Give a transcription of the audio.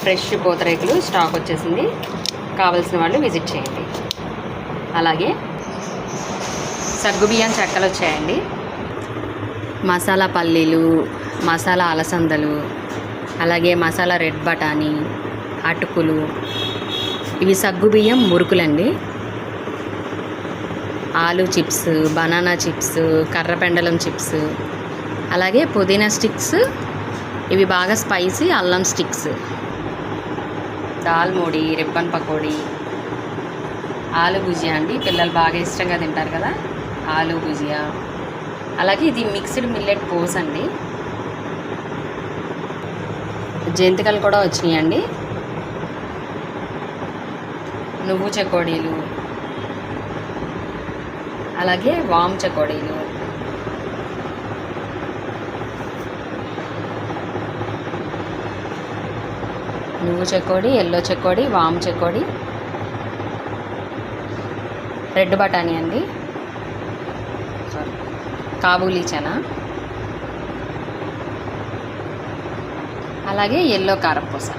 Fresh పూతరేకులు stock వచ్చేసింది, కావాల్సిన వాళ్ళు విజిట్ చేయండి. అలాగే సగ్గుబియ్యం చెక్కలు వచ్చాయండి, మసాలా పల్లీలు, మసాలా అలసందలు, అలాగే మసాలా రెడ్ బఠానీ, అటుకులు, ఇవి సగ్గుబియ్యం మురుకులండి. ఆలు చిప్స్, బనానా చిప్స్, కర్రపెండలం చిప్స్, అలాగే పుదీనా స్టిక్స్, ఇవి బాగా స్పైసీ అల్లం స్టిక్స్, దాల్ మూడి, రిబ్బన్ పకోడీ, ఆలు భుజియా అండి, పిల్లలు బాగా ఇష్టంగా తింటారు కదా, ఆలు భుజియా. అలాగే ఇది మిక్స్డ్ మిల్లెట్ పోస్ అండి, జంతికలు కూడా వచ్చినాయండి, నువ్వు చెకోడీలు, అలాగే వామ్ చెకోడీలు, నువ్వు చెకోడి, ఎల్లో చెకోడి, వామ్ చెకోడి, రెడ్ బఠానీ అండి, కాబూలీ చనా, అలాగే ఎల్లో కారపూస.